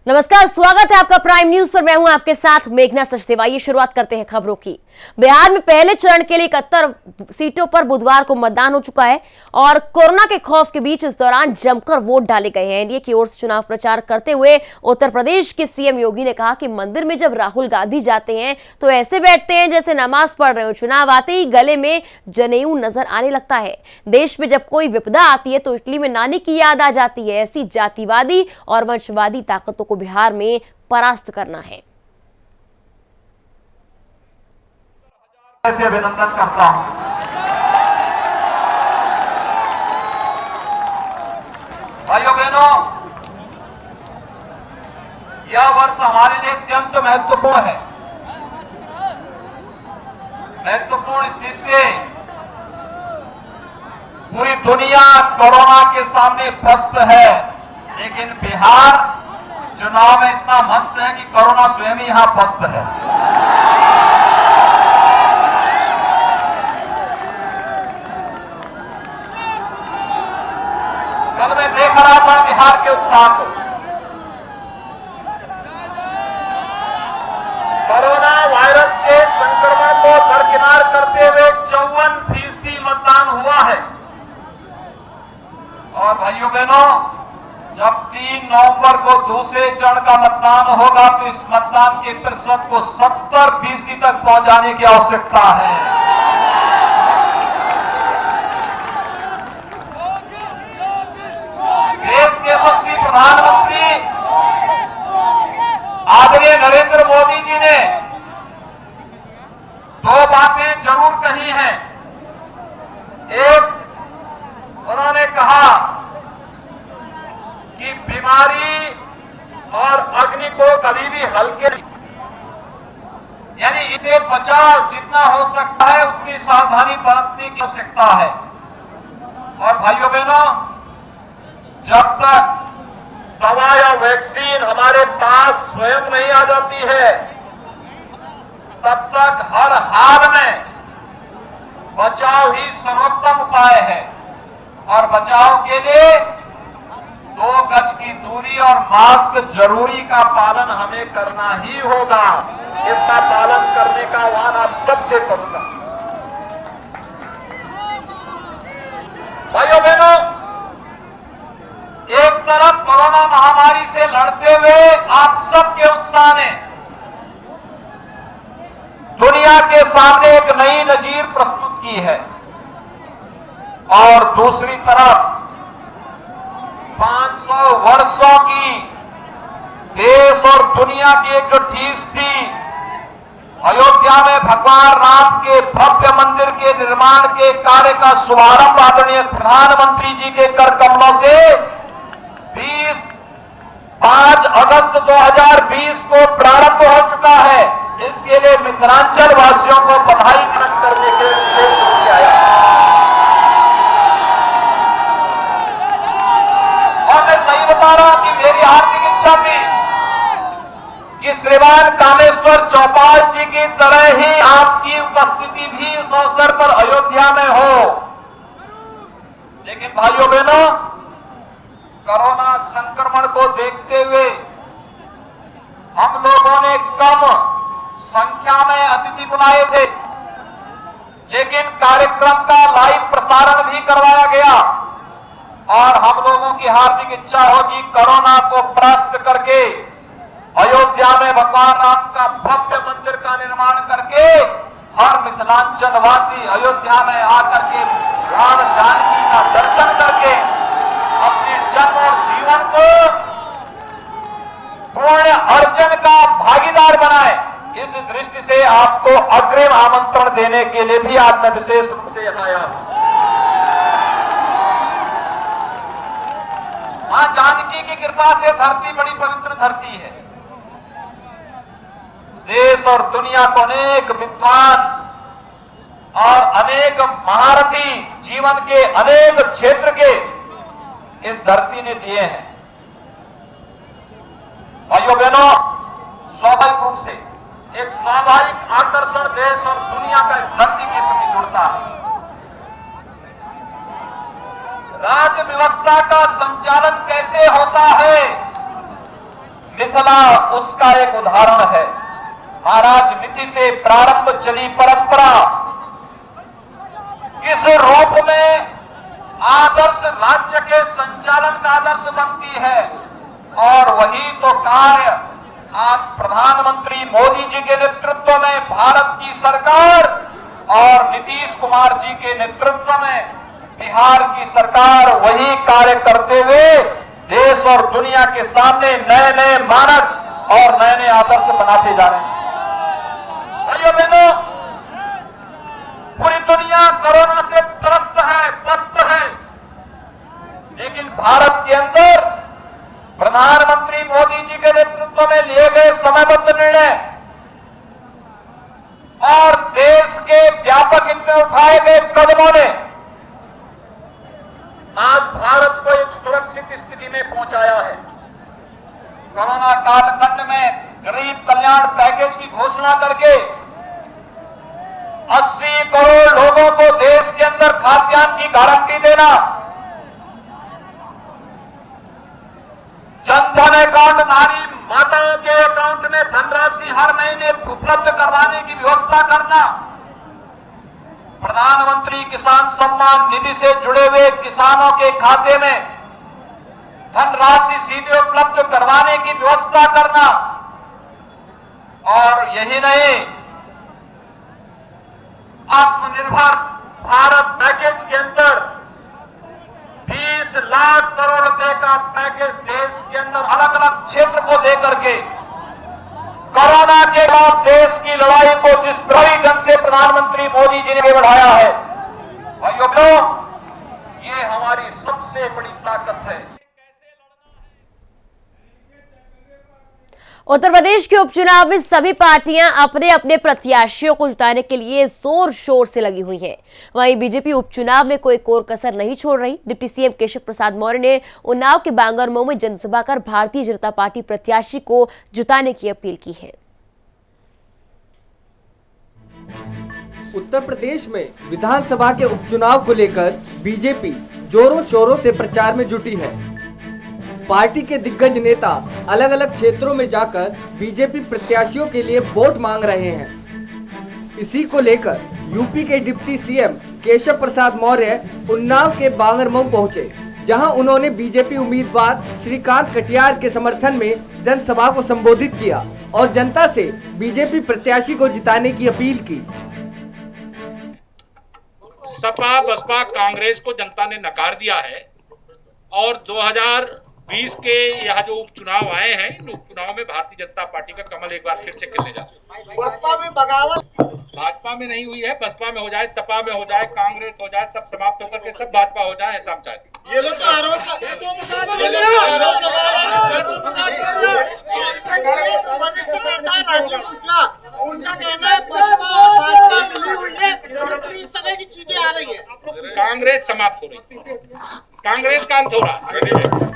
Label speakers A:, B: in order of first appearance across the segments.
A: नमस्कार, स्वागत है आपका प्राइम न्यूज पर। मैं हूं आपके साथ मेघना सचदेवा। ये शुरुआत करते हैं खबरों की। बिहार में पहले चरण के लिए 71 सीटों पर बुधवार को मतदान हो चुका है और कोरोना के खौफ के बीच इस दौरान जमकर वोट डाले गए हैं। एनडीए की ओर से चुनाव प्रचार करते हुए उत्तर प्रदेश के सीएम योगी ने कहा कि मंदिर में जब राहुल गांधी जाते हैं तो ऐसे बैठते हैं जैसे नमाज पढ़ रहे हो। चुनाव आते ही गले में जनेऊ नजर आने लगता है। देश में जब कोई विपदा आती है तो इटली में नानी की याद आ जाती है। ऐसी जातिवादी और वंशवादी ताकतों को बिहार में परास्त करना है।
B: अभिनंदन करता हूं। भाइयों बहनों, यह वर्ष हमारे लिए अत्यंत महत्वपूर्ण है। महत्वपूर्ण इसलिए पूरी दुनिया कोरोना के सामने पस्त है, लेकिन बिहार चुनाव में इतना मस्त है कि कोरोना स्वयं ही यहां पस्त है। कल मैं देख रहा था बिहार के उत्साह को। कोरोना वायरस के संक्रमण को दरकिनार करते हुए 54% मतदान हुआ है। और भाइयों बहनों, जब 3 नवंबर को दूसरे चरण का मतदान होगा तो इस मतदान के प्रतिशत को 70% तक पहुंचाने की आवश्यकता है। देश के यशस्वी प्रधानमंत्री आदरणीय नरेंद्र मोदी जी ने 2 बातें जरूर कही हैं। एक, उन्होंने कहा कि बीमारी और अग्नि को कभी भी हल्के नहीं, यानी इसे बचाव जितना हो सकता है उतनी सावधानी बरतने की आवश्यकता है। और भाइयों बहनों, जब तक दवा या वैक्सीन हमारे पास स्वयं नहीं आ जाती है, तब तक हर हाल में बचाव ही सर्वोत्तम उपाय है। और बचाव के लिए 2 गज की दूरी और मास्क जरूरी का पालन हमें करना ही होगा। इसका पालन करने का आह्वान आप सबसे करूंगा। भाइयों बहनों, एक तरफ कोरोना महामारी से लड़ते हुए आप सबके उत्साह ने दुनिया के सामने एक नई नजीर प्रस्तुत की है, और दूसरी तरफ 500 वर्षों की देश और दुनिया की एक जो ठीस थी, अयोध्या में भगवान राम के भव्य मंदिर के निर्माण के कार्य का शुभारंभ आदरणीय प्रधानमंत्री जी के कर कमलों से 5 अगस्त 2020 को प्रारंभ हो चुका है। इसके लिए मिथिलांचल वासियों को बधाई व्यक्त करने के लिए आया। और मैं सही बता रहा हूं कि मेरी हार्दिक इच्छा थी कि श्रीमान कामेश्वर चौपाल जी की तरह ही आपकी उपस्थिति भी उस अवसर पर अयोध्या में हो। लेकिन भाइयों बहनों, कोरोना संक्रमण को देखते हुए हम लोगों ने कम संख्या में अतिथि बुलाए थे, लेकिन कार्यक्रम का लाइव प्रसारण भी करवाया गया। और हम लोगों की हार्दिक इच्छा होगी कोरोना को परास्त करके अयोध्या में भगवान राम का भव्य मंदिर का निर्माण करके हर मिथिलांचल वासी अयोध्या में आकर के राम जानकी का दर्शन करके अपने जन्म और जीवन को पूर्ण अर्जन का भागीदार बनाए। इस दृष्टि से आपको अग्रिम आमंत्रण देने के लिए भी आज मैं विशेष रूप से यहां आया हूं। मां जानकी की कृपा से धरती बड़ी पवित्र धरती है। देश और दुनिया को अनेक विद्वान और अनेक महारथी जीवन के अनेक क्षेत्र के इस धरती ने दिए हैं। भाइयों बहनों, स्वाभाविक रूप से एक स्वाभाविक आकर्षण देश और दुनिया का इस धरती के प्रति जुड़ता है। राज्य व्यवस्था का संचालन कैसे होता है, मिथिला उसका एक उदाहरण है। महाराज मिथि से प्रारंभ चली परंपरा किस रूप में आदर्श राज्य के संचालन का आदर्श बनती है, और वही तो कार्य आज प्रधानमंत्री मोदी जी के नेतृत्व में भारत की सरकार और नीतीश कुमार जी के नेतृत्व में बिहार की सरकार वही कार्य करते हुए देश और दुनिया के सामने नए नए मानक और नए नए आदर्श बनाते जा रहे हैं। भाइयों बहनों, पूरी दुनिया कोरोना से त्रस्त है, लेकिन भारत के अंदर प्रधानमंत्री मोदी जी के नेतृत्व में लिए गए समयबद्ध निर्णय और देश के व्यापक हित में उठाए गए कदमों ने आज भारत को एक सुरक्षित स्थिति में पहुंचाया है। कोरोना कालखंड में गरीब कल्याण पैकेज की घोषणा करके 80 करोड़ लोगों को देश के अंदर खाद्यान्न की गारंटी देना, जनधन अकाउंट धारी माताओं के अकाउंट में धनराशि हर महीने उपलब्ध करवाने की व्यवस्था करना, प्रधानमंत्री किसान सम्मान निधि से जुड़े हुए किसानों के खाते में धनराशि सीधे उपलब्ध करवाने की व्यवस्था करना, और यही नहीं, आत्मनिर्भर भारत पैकेज के अंदर 20 लाख करोड़ रुपए का पैकेज देश के अंदर अलग अलग क्षेत्र को देकर के कोरोना के बाद देश की लड़ाई को जिस प्रभावी ढंग से प्रधानमंत्री मोदी जी ने बढ़ाया है, भाइयों, ये हमारी सबसे बड़ी ताकत है।
A: उत्तर प्रदेश के उपचुनाव में सभी पार्टियां अपने अपने प्रत्याशियों को जिताने के लिए जोर शोर से लगी हुई हैं। वहीं बीजेपी उपचुनाव में कोई कोर कसर नहीं छोड़ रही। डिप्टी सीएम केशव प्रसाद मौर्य ने उन्नाव के बांगरमऊ में जनसभा कर भारतीय जनता पार्टी प्रत्याशी को जिताने की अपील की है।
C: उत्तर प्रदेश में विधानसभा के उपचुनाव को लेकर बीजेपी जोरों शोरों से प्रचार में जुटी है। पार्टी के दिग्गज नेता अलग अलग क्षेत्रों में जाकर बीजेपी प्रत्याशियों के लिए वोट मांग रहे हैं। इसी को लेकर यूपी के डिप्टी सीएम केशव प्रसाद मौर्य उन्नाव के बांगरमऊ पहुंचे, जहां उन्होंने बीजेपी उम्मीदवार श्रीकांत कटियार के समर्थन में जनसभा को संबोधित किया और जनता से बीजेपी प्रत्याशी को जिताने की अपील की।
D: सपा बसपा कांग्रेस को जनता ने नकार दिया है और 2020 के यह जो उपचुनाव आए हैं, इन उपचुनाव में भारतीय जनता पार्टी का कमल एक बार फिर से खिलने जा रहा है।
E: बसपा में बगावत
D: भाजपा में नहीं हुई है, बसपा में हो जाए, सपा में हो जाए, कांग्रेस हो जाए, सब समाप्त होकर के सब भाजपा हो जाए, ऐसा हम चाहते हैं।
E: ये लोग तो आरोप वरिष्ठ नेता राजीव शुक्ला, उनका कहना है बसपा भाजपा मिली हुई है, इसलिए इस तरह की चीजें आ रही है।
D: कांग्रेस समाप्त हो रही है, कांग्रेस का अंत हो रहा है।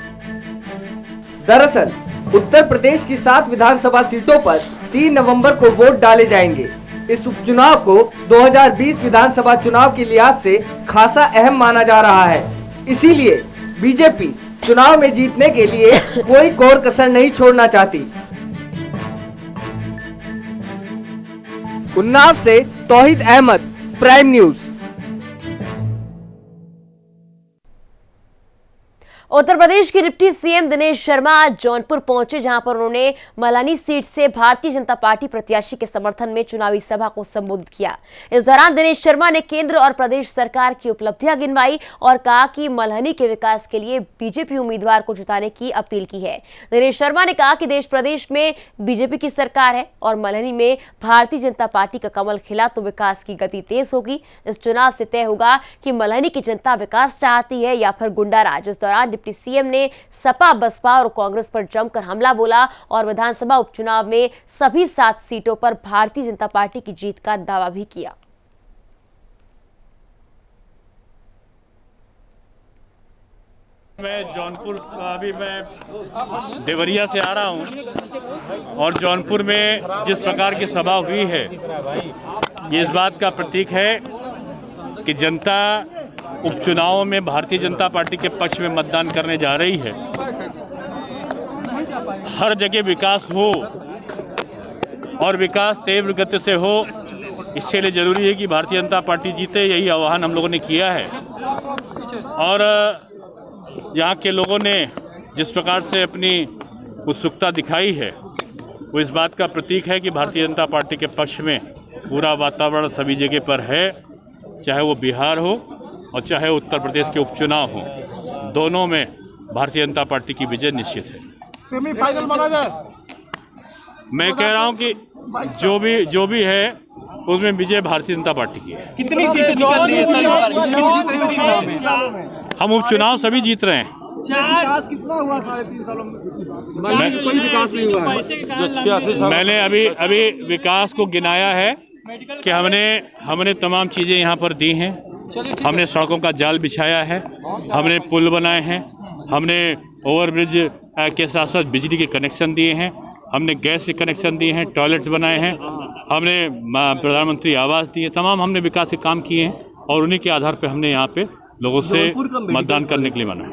C: दरअसल उत्तर प्रदेश की 7 विधानसभा सीटों पर 3 नवंबर को वोट डाले जाएंगे। इस उपचुनाव को 2020 विधानसभा चुनाव के लिहाज से खासा अहम माना जा रहा है। इसीलिए बीजेपी चुनाव में जीतने के लिए कोई कोर कसर नहीं छोड़ना चाहती। उन्नाव से तौहीद अहमद, प्राइम न्यूज।
A: उत्तर प्रदेश के डिप्टी सीएम दिनेश शर्मा आज जौनपुर पहुंचे, जहां पर उन्होंने मलानी सीट से भारतीय जनता पार्टी प्रत्याशी के समर्थन में चुनावी सभा को संबोधित किया। इस दौरान दिनेश शर्मा ने केंद्र और प्रदेश सरकार की उपलब्धियां गिनवाई और कहा कि मल्हनी के विकास के लिए बीजेपी उम्मीदवार को जिताने की अपील की है। दिनेश शर्मा ने कहा कि देश प्रदेश में बीजेपी की सरकार है और मल्हनी में भारतीय जनता पार्टी का कमल खिला तो विकास की गति तेज होगी। इस चुनाव से तय होगा कि मल्हनी की जनता विकास चाहती है या फिर गुंडा राज। इस दौरान डिप्टी सीएम ने सपा बसपा और कांग्रेस पर जमकर हमला बोला और विधानसभा उपचुनाव में सभी 7 सीटों पर भारतीय जनता पार्टी की जीत का दावा भी किया।
F: मैं जौनपुर, अभी मैं देवरिया से आ रहा हूं और जौनपुर में जिस प्रकार की सभा हुई है, ये इस बात का प्रतीक है कि जनता उपचुनावों में भारतीय जनता पार्टी के पक्ष में मतदान करने जा रही है। हर जगह विकास हो और विकास तीव्र गति से हो, इसके लिए ज़रूरी है कि भारतीय जनता पार्टी जीते। यही आह्वान हम लोगों ने किया है और यहाँ के लोगों ने जिस प्रकार से अपनी उत्सुकता दिखाई है वो इस बात का प्रतीक है कि भारतीय जनता पार्टी के पक्ष में पूरा वातावरण सभी जगह पर है, चाहे वो बिहार हो और चाहे उत्तर प्रदेश के उपचुनाव हो, दोनों में भारतीय जनता पार्टी की विजय निश्चित है।
G: सेमीफाइनल माना जाए।
F: मैं कह रहा हूं कि जो भी है उसमें विजय भारतीय जनता पार्टी की है।
G: कितनी सीटें निकल रही है?
F: हम उपचुनाव सभी जीत रहे हैं।
G: विकास कितना हुआ 3.5 सालों में?
C: कोई विकास नहीं हुआ है।
F: मैंने अभी विकास को गिनाया है कि हमने तमाम चीज़ें यहाँ पर दी हैं। हमने सड़कों का जाल बिछाया है, हमने पुल बनाए हैं, हमने ओवरब्रिज के साथ साथ बिजली के कनेक्शन दिए हैं, हमने गैस के कनेक्शन दिए हैं, टॉयलेट्स बनाए हैं, हमने प्रधानमंत्री आवास दिए, तमाम हमने विकास के काम किए हैं और उन्हीं के आधार पर हमने यहाँ पे लोगों से मतदान करने के लिए माना है।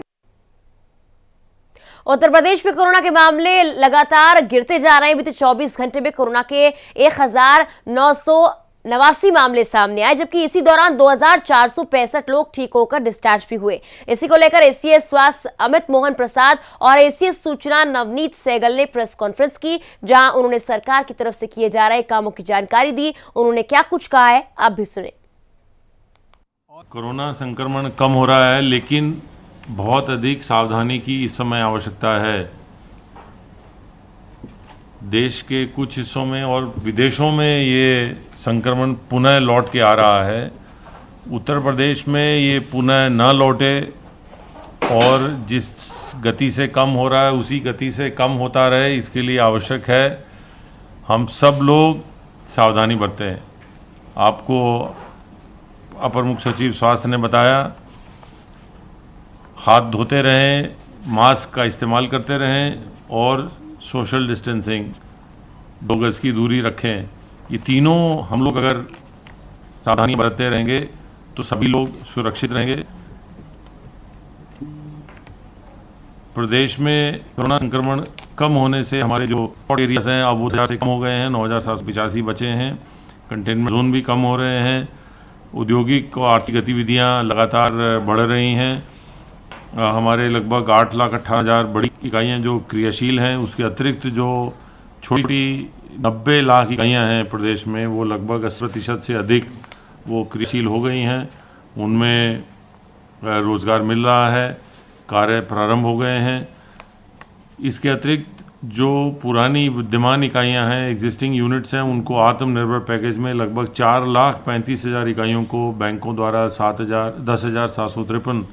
A: उत्तर प्रदेश में कोरोना के मामले लगातार गिरते जा रहे हैं। बीते 24 घंटे में कोरोना के 1989 मामले सामने आए, जबकि इसी दौरान 2465 लोग ठीक होकर डिस्चार्ज भी हुए। इसी को लेकर एसीएस स्वास्थ्य अमित मोहन प्रसाद और एसीएस सूचना नवनीत सहगल ने प्रेस कॉन्फ्रेंस की, जहां उन्होंने सरकार की तरफ से किए जा रहे कामों की जानकारी दी। उन्होंने क्या कुछ कहा है, आप भी सुने।
H: कोरोना संक्रमण कम हो रहा है, लेकिन बहुत अधिक सावधानी की इस समय आवश्यकता है। देश के कुछ हिस्सों में और विदेशों में ये संक्रमण पुनः लौट के आ रहा है। उत्तर प्रदेश में ये पुनः न लौटे और जिस गति से कम हो रहा है उसी गति से कम होता रहे, इसके लिए आवश्यक है हम सब लोग सावधानी बरतें। आपको अपर मुख्य सचिव स्वास्थ्य ने बताया, हाथ धोते रहें, मास्क का इस्तेमाल करते रहें और सोशल डिस्टेंसिंग 2 गज की दूरी रखें। ये तीनों हम लोग अगर सावधानी बरतते रहेंगे तो सभी लोग सुरक्षित रहेंगे। प्रदेश में कोरोना संक्रमण कम होने से हमारे जो हॉट एरियाज हैं अब वो 1000 से कम हो गए हैं, 9785 बचे हैं। कंटेनमेंट जोन भी कम हो रहे हैं। औद्योगिक और आर्थिक गतिविधियां लगातार बढ़ रही हैं। हमारे लगभग 8,18,000 बड़ी इकाइयाँ जो क्रियाशील हैं, उसके अतिरिक्त जो छोटी 90 लाख इकाइयाँ हैं प्रदेश में, वो लगभग 80% से अधिक वो क्रियाशील हो गई हैं। उनमें रोज़गार मिल रहा है, कार्य प्रारंभ हो गए हैं। इसके अतिरिक्त जो पुरानी विद्यमान इकाइयाँ हैं, एग्जिस्टिंग यूनिट्स हैं, उनको आत्मनिर्भर पैकेज में लगभग 4,35,000 इकाइयों को बैंकों द्वारा 10,753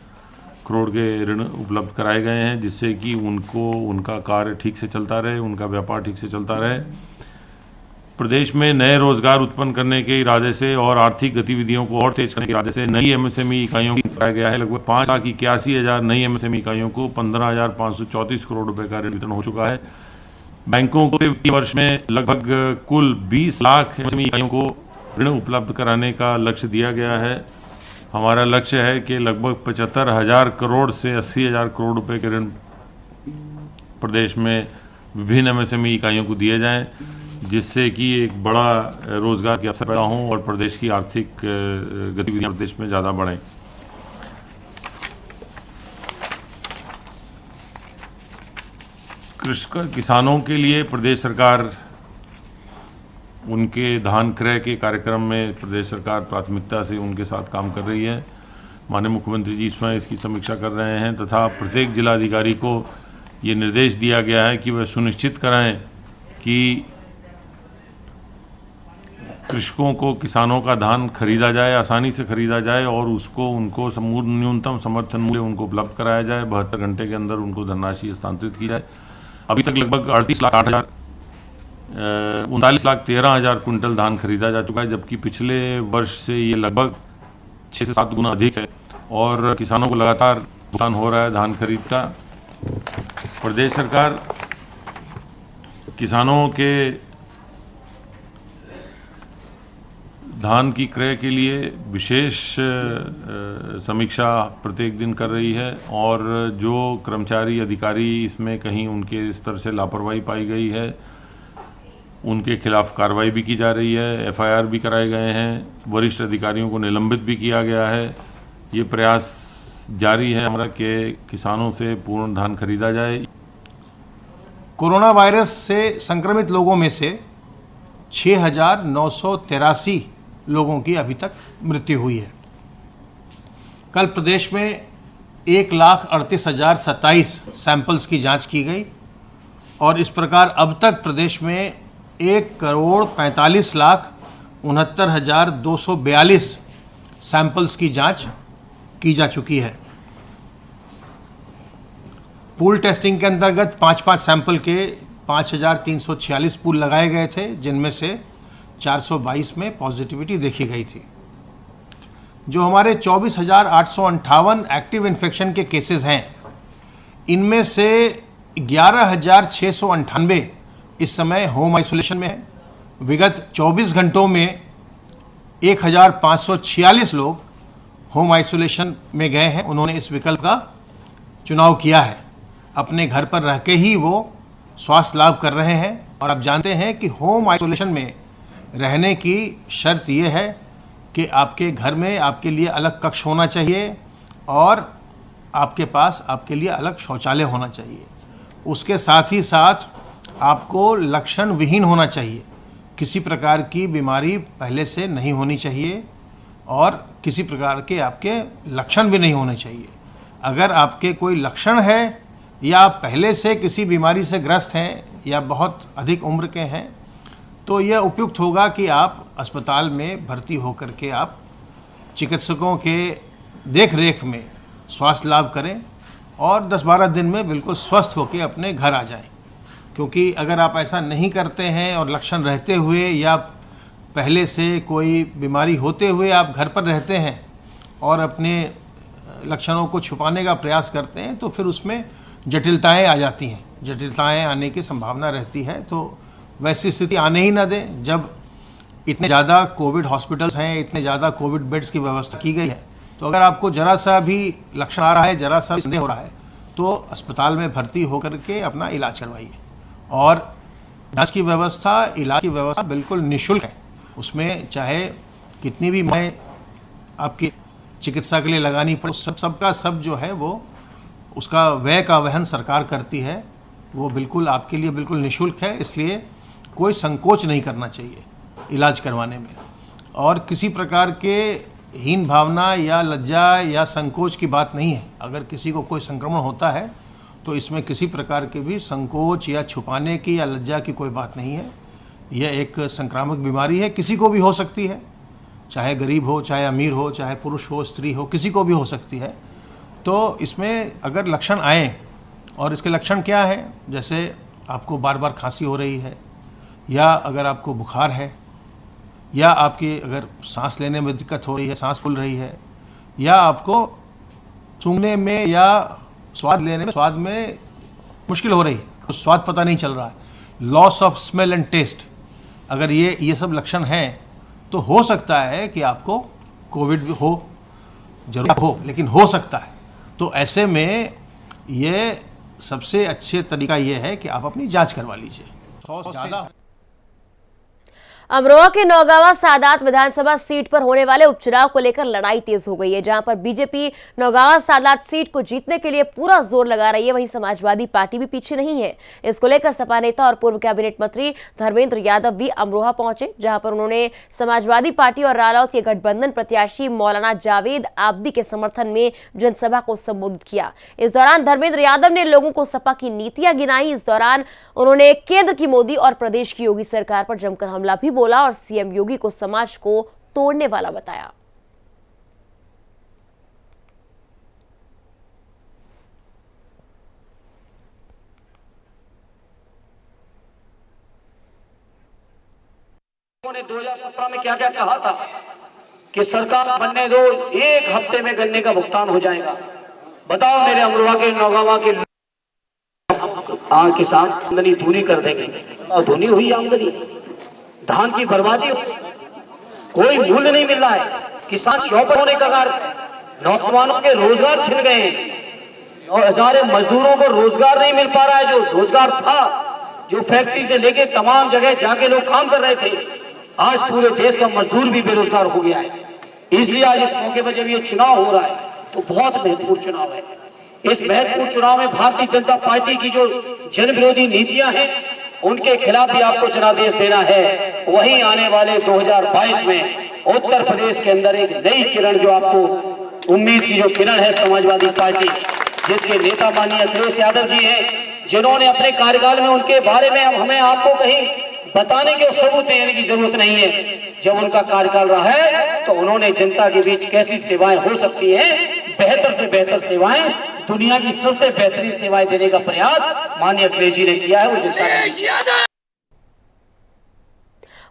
H: करोड़ के ऋण उपलब्ध कराए गए हैं, जिससे कि उनको उनका कार्य ठीक से चलता रहे, उनका व्यापार ठीक से चलता रहे। प्रदेश में नए रोजगार उत्पन्न करने के इरादे से और आर्थिक गतिविधियों को और तेज करने के इरादे से नई एमएसएमई इकाइयों को कराया गया है। लगभग 5,81,000 नई एमएसएमई इकाइयों को 15,534 करोड़ रुपए का ऋण वितरण हो चुका है। बैंकों को वित्तीय वर्ष में लगभग कुल 20 लाख एमएसएमई इकाइयों को ऋण उपलब्ध कराने का लक्ष्य दिया गया है। हमारा लक्ष्य है कि लगभग 75,000 करोड़ से 80,000 करोड़ रुपए के ऋण प्रदेश में विभिन्न एमएसएमई इकाइयों को दिए जाएं, जिससे कि एक बड़ा रोजगार के अवसर पैदा हों और प्रदेश की आर्थिक गतिविधियां प्रदेश में ज़्यादा बढ़ें। किसानों के लिए प्रदेश सरकार उनके धान क्रय के कार्यक्रम में प्रदेश सरकार प्राथमिकता से उनके साथ काम कर रही है। माननीय मुख्यमंत्री जी इसमें इसकी समीक्षा कर रहे हैं तथा प्रत्येक जिलाधिकारी को ये निर्देश दिया गया है कि वह सुनिश्चित कराएं कि कृषकों को, किसानों का धान खरीदा जाए, आसानी से खरीदा जाए और उसको उनको न्यूनतम समर्थन मूल्य उनको उपलब्ध कराया जाए। 72 घंटे के अंदर उनको धनराशि हस्तांतरित की जाए। अभी तक लगभग 39,13,000 कुंटल धान खरीदा जा चुका है, जबकि पिछले वर्ष से ये लगभग 6 से 7 गुना अधिक है और किसानों को लगातार भुगतान हो रहा है धान खरीद का। प्रदेश सरकार किसानों के धान की क्रय के लिए विशेष समीक्षा प्रत्येक दिन कर रही है और जो कर्मचारी अधिकारी इसमें कहीं उनके स्तर से लापरवाही पाई गई है उनके खिलाफ कार्रवाई भी की जा रही है, एफआईआर भी कराए गए हैं, वरिष्ठ अधिकारियों को निलंबित भी किया गया है। ये प्रयास जारी है हमारा कि किसानों से पूर्ण धान खरीदा जाए।
I: कोरोना वायरस से संक्रमित लोगों में से 6,983 लोगों की अभी तक मृत्यु हुई है। कल प्रदेश में 1,38,027 सैंपल्स की जांच की गई और इस प्रकार अब तक प्रदेश में 1,45,69,242 सैंपल्स की जांच की जा चुकी है। पूल टेस्टिंग के अंतर्गत 5-5 सैंपल के 5,346 पूल लगाए गए थे, जिनमें से 422 में पॉजिटिविटी देखी गई थी। जो हमारे 24,858 एक्टिव इन्फेक्शन के केसेस हैं, इनमें से 11,698 इस समय होम आइसोलेशन में है। विगत 24 घंटों में 1,546 लोग होम आइसोलेशन में गए हैं। उन्होंने इस विकल्प का चुनाव किया है। अपने घर पर रह के ही वो स्वास्थ्य लाभ कर रहे हैं। और आप जानते हैं कि होम आइसोलेशन में रहने की शर्त ये है कि आपके घर में आपके लिए अलग कक्ष होना चाहिए और आपके पास आपके लिए अलग शौचालय होना चाहिए। उसके साथ ही साथ आपको लक्षण विहीन होना चाहिए। किसी प्रकार की बीमारी पहले से नहीं होनी चाहिए और किसी प्रकार के आपके लक्षण भी नहीं होने चाहिए। अगर आपके कोई लक्षण है या आप पहले से किसी बीमारी से ग्रस्त हैं या बहुत अधिक उम्र के हैं, तो यह उपयुक्त होगा कि आप अस्पताल में भर्ती होकर के आप चिकित्सकों के देख रेख में स्वास्थ्य लाभ करें और 10-12 दिन में बिल्कुल स्वस्थ होकर अपने घर आ जाएं। क्योंकि अगर आप ऐसा नहीं करते हैं और लक्षण रहते हुए या पहले से कोई बीमारी होते हुए आप घर पर रहते हैं और अपने लक्षणों को छुपाने का प्रयास करते हैं, तो फिर उसमें जटिलताएं आ जाती हैं। जटिलताएं आने की संभावना रहती है। तो वैसी स्थिति आने ही ना दें। जब इतने ज़्यादा कोविड हॉस्पिटल्स हैं, इतने ज़्यादा कोविड बेड्स की व्यवस्था की गई है, तो अगर आपको जरा सा भी लक्षण आ रहा है, जरा सा भी संदेह हो रहा है, तो अस्पताल में भर्ती होकर के अपना इलाज करवाइए। और जांच की व्यवस्था, इलाज की व्यवस्था बिल्कुल निःशुल्क है। उसमें चाहे कितनी भी माएँ आपकी चिकित्सा के लिए लगानी पड़े, सबका सब जो है वो उसका व्यय का वहन सरकार करती है। वो बिल्कुल आपके लिए बिल्कुल निःशुल्क है। इसलिए कोई संकोच नहीं करना चाहिए इलाज करवाने में। और किसी प्रकार के हीन भावना या लज्जा या संकोच की बात नहीं है। अगर किसी को कोई संक्रमण होता है तो इसमें किसी प्रकार के भी संकोच या छुपाने की या लज्जा की कोई बात नहीं है। यह एक संक्रामक बीमारी है, किसी को भी हो सकती है, चाहे गरीब हो, चाहे अमीर हो, चाहे पुरुष हो, स्त्री हो, किसी को भी हो सकती है। तो इसमें अगर लक्षण आए, और इसके लक्षण क्या है, जैसे आपको बार बार खांसी हो रही है, या अगर आपको बुखार है, या आपकी अगर सांस लेने में दिक्कत हो रही है, सांस फूल रही है, या आपको सूंघने में या स्वाद लेने में, स्वाद में मुश्किल हो रही है, तो स्वाद पता नहीं चल रहा है, loss of smell and taste, अगर ये सब लक्षण हैं, तो हो सकता है कि आपको कोविड हो, जरूर हो, लेकिन हो सकता है। तो ऐसे में ये सबसे अच्छे तरीका ये है कि आप अपनी जांच करवा लीजिए। 100 से ज़्यादा
A: अमरोहा के नौगावा सादात विधानसभा सीट पर होने वाले उपचुनाव को लेकर लड़ाई तेज हो गई है। जहां पर बीजेपी नौगावा सादात सीट को जीतने के लिए पूरा जोर लगा रही है, वहीं समाजवादी पार्टी भी पीछे नहीं है। इसको लेकर सपा नेता और पूर्व कैबिनेट मंत्री धर्मेंद्र यादव भी अमरोहा पहुंचे, जहां पर उन्होंने समाजवादी पार्टी और रालोद के गठबंधन प्रत्याशी मौलाना जावेद आब्दी के समर्थन में जनसभा को संबोधित किया। इस दौरान धर्मेंद्र यादव ने लोगों को सपा की नीतियां गिनाई। इस दौरान उन्होंने केंद्र की मोदी और प्रदेश की योगी सरकार पर जमकर हमला भी बोला और सीएम योगी को समाज को तोड़ने वाला बताया।
E: उन्होंने 2017 में क्या क्या कहा था कि सरकार बनने दो, 1 हफ्ते में गन्ने का भुगतान हो जाएगा। बताओ मेरे अमरोहा के नौगावा के किसान आमदनी दूनी कर देंगे, और दूनी हुई आमदनी, धान की बर्बादी हो। कोई मूल्य नहीं मिल रहा है, किसान चौपट होने का कगार, नौजवानों के रोजगार छिन गए हैं और हजारों मजदूरों को रोजगार नहीं मिल पा रहा है। जो रोजगार था, जो फैक्ट्री से लेके तमाम जगह जाके लोग काम कर रहे थे, आज पूरे देश का मजदूर भी बेरोजगार हो गया है। इसलिए आज इस मौके पर जब ये चुनाव हो रहा है तो बहुत महत्वपूर्ण चुनाव है। इस महत्वपूर्ण चुनाव में भारतीय जनता पार्टी की जो जन विरोधी नीतियां हैं उनके खिलाफ भी आपको जनादेश देना है। वहीं आने वाले 2022 में उत्तर प्रदेश के अंदर एक नई किरण, जो आपको उम्मीद की जो किरण है, समाजवादी पार्टी, जिसके नेता माननीय अखिलेश यादव जी हैं, जिन्होंने अपने कार्यकाल में, उनके बारे में अब हमें आपको कहीं बताने के सबूत देने की जरूरत नहीं है। जब उनका कार्यकाल रहा है तो उन्होंने जनता के बीच कैसी सेवाएं हो सकती हैं, बेहतर से बेहतर सेवाएं, दुनिया की सबसे बेहतरीन सेवाएं देने का प्रयास माननीय अखिलेश जी ने किया है। वो जनता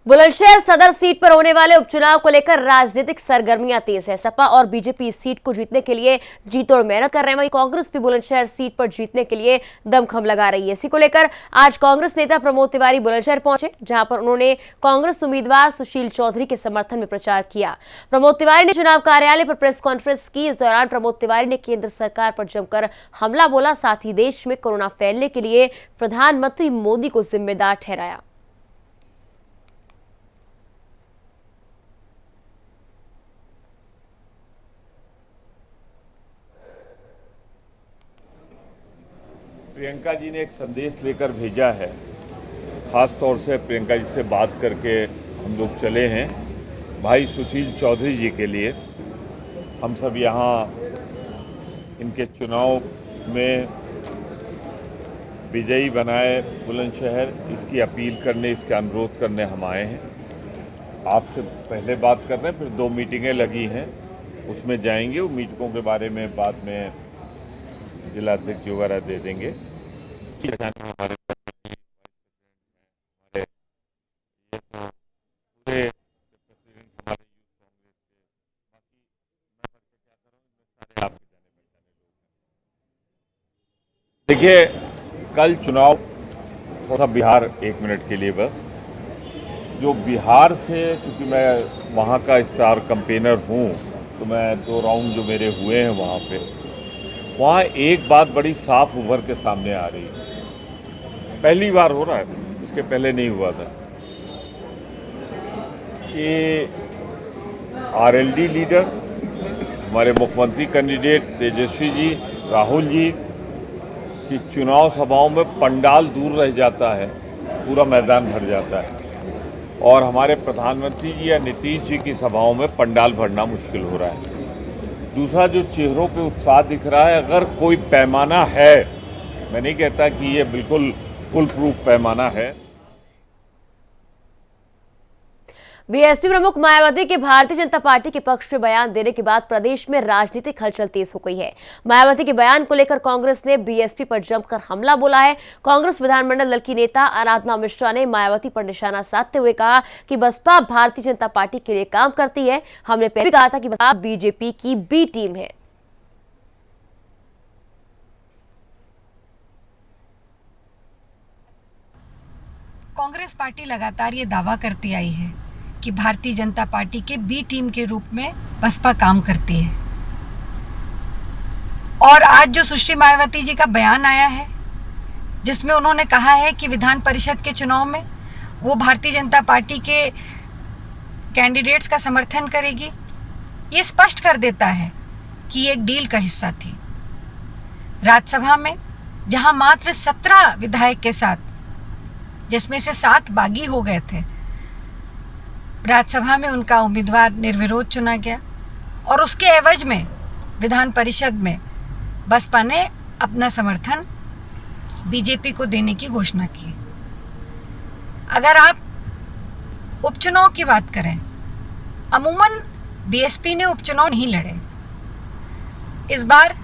A: बुलंदशहर सदर सीट पर होने वाले उपचुनाव को लेकर राजनीतिक सरगर्मियां तेज है। सपा और बीजेपी इस सीट को जीतने के लिए जीतोड़ मेहनत कर रहे हैं, वहीं कांग्रेस भी बुलंदशहर सीट पर जीतने के लिए दमखम लगा रही है। इसी को लेकर आज कांग्रेस नेता प्रमोद तिवारी बुलंदशहर पहुंचे, जहां पर उन्होंने कांग्रेस उम्मीदवार सुशील चौधरी के समर्थन में प्रचार किया। प्रमोद तिवारी ने चुनाव कार्यालय पर प्रेस कॉन्फ्रेंस की। इस दौरान प्रमोद तिवारी ने केंद्र सरकार पर जमकर हमला बोला, साथ ही देश में कोरोना फैलने के लिए प्रधानमंत्री मोदी को जिम्मेदार ठहराया।
J: प्रियंका जी ने एक संदेश लेकर भेजा है, ख़ास तौर से प्रियंका जी से बात करके हम लोग चले हैं भाई सुशील चौधरी जी के लिए। हम सब यहाँ इनके चुनाव में विजयी बनाए बुलंदशहर, इसकी अपील करने, इसका अनुरोध करने हम आए हैं। आपसे पहले बात कर रहे हैं, फिर 2 मीटिंगें लगी हैं, उसमें जाएंगे। वो मीटिंगों के बारे में बाद में जिलाध्यक्ष वगैरह दे देंगे। देखिए, कल चुनाव, थोड़ा बिहार 1 मिनट के लिए बस, जो बिहार से, क्योंकि मैं वहाँ का स्टार कैंपेनर हूँ, तो मैं 2 राउंड जो मेरे हुए हैं वहाँ पे, वहाँ एक बात बड़ी साफ उभर के सामने आ रही है। पहली बार हो रहा है, इसके पहले नहीं हुआ था, कि आरएलडी लीडर, हमारे मुख्यमंत्री कैंडिडेट तेजस्वी जी, राहुल जी की चुनाव सभाओं में पंडाल दूर रह जाता है, पूरा मैदान भर जाता है, और हमारे प्रधानमंत्री जी या नीतीश जी की सभाओं में पंडाल भरना मुश्किल हो रहा है। दूसरा, जो चेहरों पे उत्साह दिख रहा है, अगर कोई पैमाना है, मैं नहीं कहता कि ये बिल्कुल फुल प्रूफ पैमाना है।
A: बीएसपी प्रमुख मायावती के भारतीय जनता पार्टी के पक्ष में बयान देने के बाद प्रदेश में राजनीतिक हलचल तेज हो गई है। मायावती के बयान को लेकर कांग्रेस ने बीएसपी पर जमकर हमला बोला है। कांग्रेस विधानमंडल दल की नेता आराधना मिश्रा ने मायावती पर निशाना साधते हुए कहा कि बसपा भारतीय जनता पार्टी के लिए काम करती है। हमने पहले भी कहा था कि बसपा बीजेपी की बी टीम है।
K: कांग्रेस पार्टी लगातार ये दावा करती आई है कि भारतीय जनता पार्टी के बी टीम के रूप में बसपा काम करती है, और आज जो सुश्री मायावती जी का बयान आया है, जिसमें उन्होंने कहा है कि विधान परिषद के चुनाव में वो भारतीय जनता पार्टी के कैंडिडेट्स का समर्थन करेगी, ये स्पष्ट कर देता है कि ये एक डील का हिस्सा थी। राज्यसभा में जहां मात्र 17 विधायक के साथ, जिसमें से 7 बागी हो गए थे, राज्यसभा में उनका उम्मीदवार निर्विरोध चुना गया, और उसके एवज में विधान परिषद में बसपा ने अपना समर्थन बीजेपी को देने की घोषणा की। अगर आप उपचुनाव की बात करें, अमूमन बीएसपी ने उपचुनाव नहीं लड़े। इस बार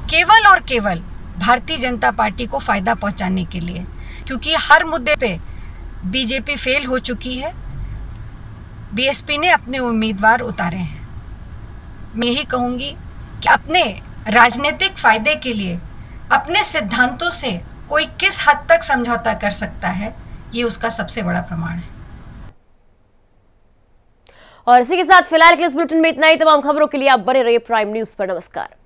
K: केवल और केवल भारतीय जनता पार्टी को फायदा पहुंचाने के लिए, क्योंकि हर मुद्दे पे बीजेपी फेल हो चुकी है, बीएसपी ने अपने उम्मीदवार उतारे हैं। मैं यही कहूंगी कि अपने राजनीतिक फायदे के लिए अपने सिद्धांतों से कोई किस हद तक समझौता कर सकता है, ये उसका सबसे बड़ा प्रमाण है।
A: और इसी के साथ फिलहाल के इस बुलेटिन में इतना ही। तमाम खबरों के लिए आप बने रहिए प्राइम न्यूज पर। नमस्कार।